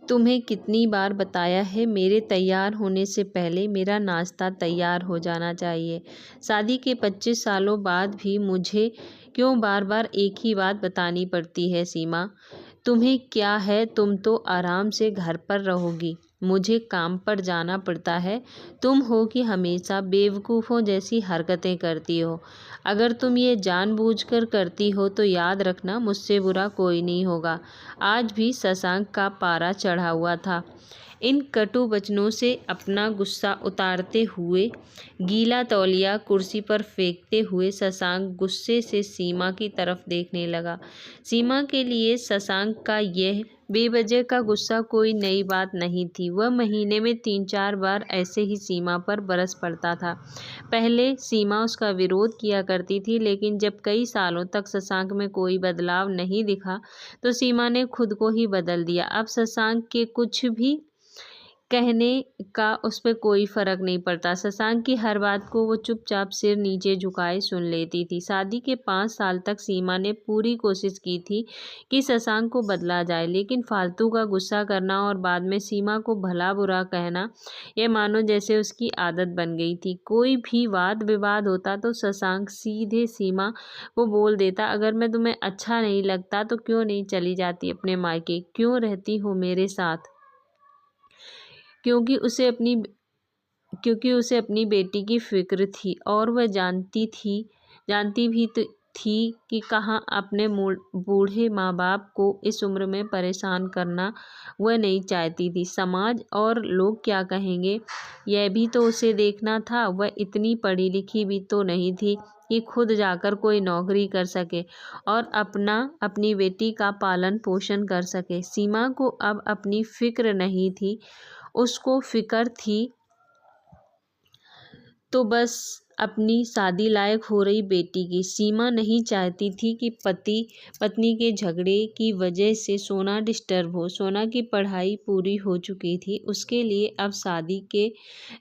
तुम्हें कितनी बार बताया है, मेरे तैयार होने से पहले मेरा नाश्ता तैयार हो जाना चाहिए। शादी के 25 सालों बाद भी मुझे क्यों बार बार एक ही बात बतानी पड़ती है सीमा? तुम्हें क्या है, तुम तो आराम से घर पर रहोगी, मुझे काम पर जाना पड़ता है। तुम हो कि हमेशा बेवकूफ़ों जैसी हरकतें करती हो। अगर तुम ये जानबूझकर करती हो तो याद रखना, मुझसे बुरा कोई नहीं होगा। आज भी शशांक का पारा चढ़ा हुआ था। इन कटु वचनों से अपना गुस्सा उतारते हुए, गीला तौलिया कुर्सी पर फेंकते हुए शशांक गुस्से से सीमा की तरफ देखने लगा। सीमा के लिए शशांक का यह बेवजह का गुस्सा कोई नई बात नहीं थी। वह महीने में 3-4 बार ऐसे ही सीमा पर बरस पड़ता था। पहले सीमा उसका विरोध किया करती थी, लेकिन जब कई सालों तक शशांक में कोई बदलाव नहीं दिखा तो सीमा ने खुद को ही बदल दिया। अब शशांक के कुछ भी कहने का उस पर कोई फर्क नहीं पड़ता। शशांक की हर बात को वो चुपचाप सिर नीचे झुकाए सुन लेती थी। शादी के 5 साल तक सीमा ने पूरी कोशिश की थी कि शशांक को बदला जाए, लेकिन फालतू का गुस्सा करना और बाद में सीमा को भला बुरा कहना, यह मानो जैसे उसकी आदत बन गई थी। कोई भी वाद विवाद होता तो शशांक सीधे सीमा को बोल देता, अगर मैं तुम्हें अच्छा नहीं लगता तो क्यों नहीं चली जाती अपने मायके, क्यों रहती हो मेरे साथ? क्योंकि उसे अपनी बेटी की फिक्र थी, और वह जानती भी थी कि कहाँ अपने बूढ़े माँ बाप को इस उम्र में परेशान करना वह नहीं चाहती थी। समाज और लोग क्या कहेंगे, यह भी तो उसे देखना था। वह इतनी पढ़ी लिखी भी तो नहीं थी कि खुद जाकर कोई नौकरी कर सके और अपनी बेटी का पालन पोषण कर सके। सीमा को अब अपनी फिक्र नहीं थी, उसको फिक्र थी तो बस अपनी शादी लायक हो रही बेटी की। सीमा नहीं चाहती थी कि पति पत्नी के झगड़े की वजह से सोना डिस्टर्ब हो। सोना की पढ़ाई पूरी हो चुकी थी, उसके लिए अब शादी के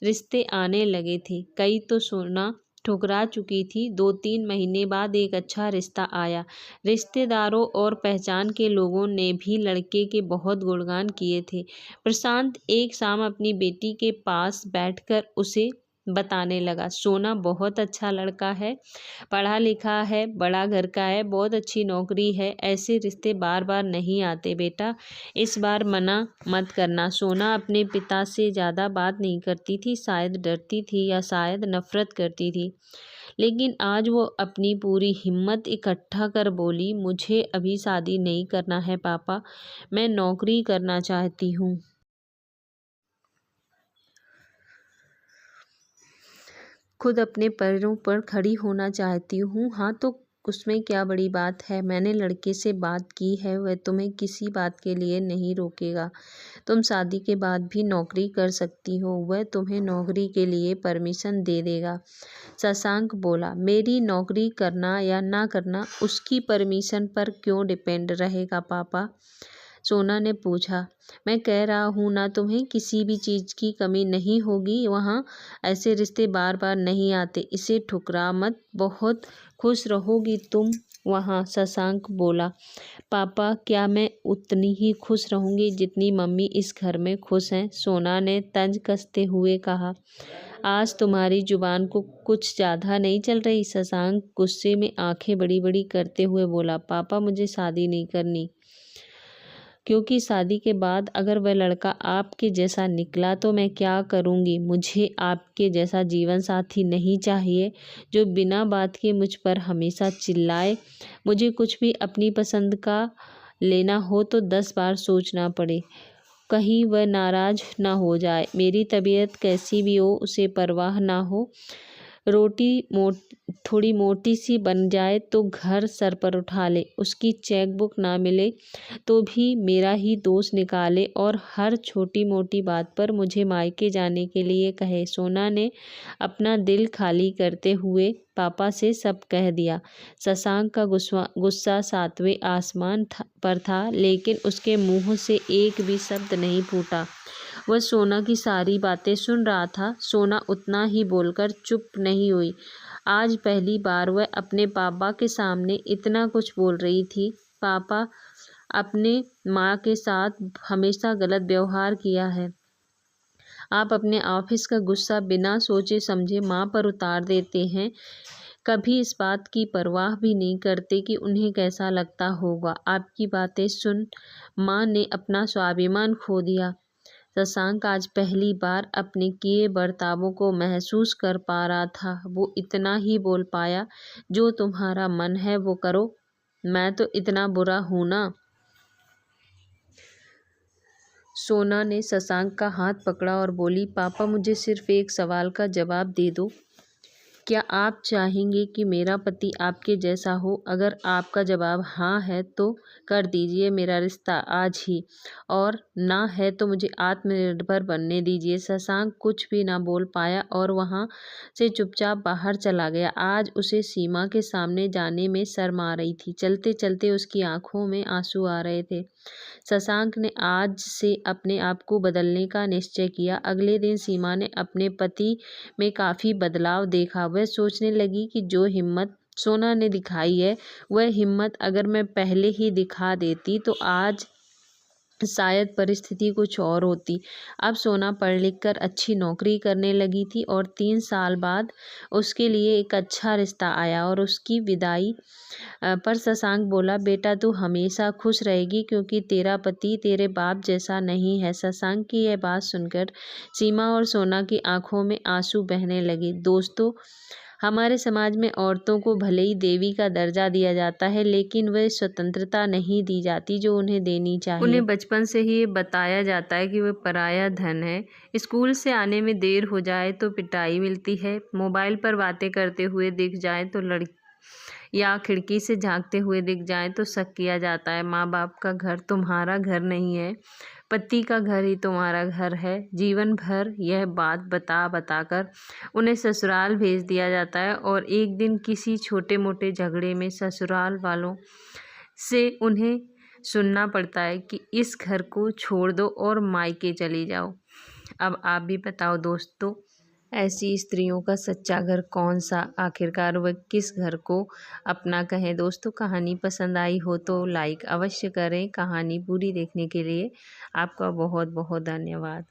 रिश्ते आने लगे थे। कई तो सोना ठुकरा चुकी थी। 2-3 महीने बाद एक अच्छा रिश्ता आया। रिश्तेदारों और पहचान के लोगों ने भी लड़के के बहुत गुणगान किए थे। प्रशांत एक शाम अपनी बेटी के पास बैठकर उसे बताने लगा, सोना बहुत अच्छा लड़का है, पढ़ा लिखा है, बड़ा घर का है, बहुत अच्छी नौकरी है। ऐसे रिश्ते बार बार नहीं आते बेटा, इस बार मना मत करना। सोना अपने पिता से ज़्यादा बात नहीं करती थी, शायद डरती थी या शायद नफरत करती थी, लेकिन आज वो अपनी पूरी हिम्मत इकट्ठा कर बोली, मुझे अभी शादी नहीं करना है पापा, मैं नौकरी करना चाहती हूँ। खुद अपने पैरों पर खड़ी होना चाहती हूँ। हाँ तो उसमें क्या बड़ी बात है? मैंने लड़के से बात की है, वह तुम्हें किसी बात के लिए नहीं रोकेगा। तुम शादी के बाद भी नौकरी कर सकती हो, वह तुम्हें नौकरी के लिए परमिशन दे देगा। शशांक बोला, मेरी नौकरी करना या ना करना उसकी परमिशन पर क्यों डिपेंड रहेगा पापा? सोना ने पूछा। मैं कह रहा हूँ ना तुम्हें किसी भी चीज़ की कमी नहीं होगी वहाँ। ऐसे रिश्ते बार बार नहीं आते, इसे ठुकरा मत, बहुत खुश रहोगी तुम वहाँ। शशांक बोला, पापा क्या मैं उतनी ही खुश रहूँगी जितनी मम्मी इस घर में खुश हैं? सोना ने तंज कसते हुए कहा। आज तुम्हारी जुबान को कुछ ज़्यादा नहीं चल रही? शशांक गुस्से में आंखें बड़ी बड़ी करते हुए बोला, पापा मुझे शादी नहीं करनी, क्योंकि शादी के बाद अगर वह लड़का आपके जैसा निकला तो मैं क्या करूँगी? मुझे आपके जैसा जीवन साथी नहीं चाहिए जो बिना बात के मुझ पर हमेशा चिल्लाए। मुझे कुछ भी अपनी पसंद का लेना हो तो 10 बार सोचना पड़े, कहीं वह नाराज़ ना हो जाए। मेरी तबीयत कैसी भी हो उसे परवाह ना हो। रोटी थोड़ी मोटी सी बन जाए तो घर सर पर उठा ले, उसकी चेक बुक ना मिले तो भी मेरा ही दोष निकाले और हर छोटी मोटी बात पर मुझे मायके जाने के लिए कहे। सोना ने अपना दिल खाली करते हुए पापा से सब कह दिया। शशांक का गुस्सा 7वें आसमान पर था, लेकिन उसके मुंह से एक भी शब्द नहीं फूटा। वह सोना की सारी बातें सुन रहा था। सोना उतना ही बोलकर चुप नहीं हुई। आज पहली बार वह अपने पापा के सामने इतना कुछ बोल रही थी। पापा अपने माँ के साथ हमेशा गलत व्यवहार किया है। आप अपने ऑफिस का गुस्सा बिना सोचे समझे माँ पर उतार देते हैं। कभी इस बात की परवाह भी नहीं करते कि उन्हें कैसा लगता होगा। आपकी बातें सुन माँ ने अपना स्वाभिमान खो दिया। शशांक आज पहली बार अपने किए बर्तावों को महसूस कर पा रहा था। वो इतना ही बोल पाया, जो तुम्हारा मन है वो करो, मैं तो इतना बुरा हूं ना। सोना ने शशांक का हाथ पकड़ा और बोली, पापा मुझे सिर्फ एक सवाल का जवाब दे दो। क्या आप चाहेंगे कि मेरा पति आपके जैसा हो? अगर आपका जवाब हाँ है तो कर दीजिए मेरा रिश्ता आज ही, और ना है तो मुझे आत्मनिर्भर बनने दीजिए। शशांक कुछ भी ना बोल पाया और वहाँ से चुपचाप बाहर चला गया। आज उसे सीमा के सामने जाने में शर्म आ रही थी। चलते चलते उसकी आंखों में आंसू आ रहे थे। शशांक ने आज से अपने आप को बदलने का निश्चय किया। अगले दिन सीमा ने अपने पति में काफ़ी बदलाव देखा। वह सोचने लगी कि जो हिम्मत सोना ने दिखाई है, वह हिम्मत अगर मैं पहले ही दिखा देती तो आज शायद परिस्थिति कुछ और होती। अब सोना पढ़ लिख कर अच्छी नौकरी करने लगी थी और 3 साल बाद उसके लिए एक अच्छा रिश्ता आया और उसकी विदाई पर शशांक बोला, बेटा तू हमेशा खुश रहेगी क्योंकि तेरा पति तेरे बाप जैसा नहीं है। शशांक की यह बात सुनकर सीमा और सोना की आंखों में आंसू बहने लगे। दोस्तों, हमारे समाज में औरतों को भले ही देवी का दर्जा दिया जाता है, लेकिन वह स्वतंत्रता नहीं दी जाती जो उन्हें देनी चाहिए। उन्हें बचपन से ही ये बताया जाता है कि वह पराया धन है। स्कूल से आने में देर हो जाए तो पिटाई मिलती है, मोबाइल पर बातें करते हुए दिख जाए तो या खिड़की से झांकते हुए दिख जाए तो शक किया जाता है। माँ बाप का घर तुम्हारा घर नहीं है, पति का घर ही तुम्हारा घर है। जीवन भर यह बात बता बताकर उन्हें ससुराल भेज दिया जाता है और एक दिन किसी छोटे मोटे झगड़े में ससुराल वालों से उन्हें सुनना पड़ता है कि इस घर को छोड़ दो और मायके चली जाओ। अब आप भी बताओ दोस्तों, ऐसी स्त्रियों का सच्चा घर कौन सा? आखिरकार वह किस घर को अपना कहें? दोस्तों, कहानी पसंद आई हो तो लाइक अवश्य करें। कहानी पूरी देखने के लिए आपका बहुत बहुत धन्यवाद।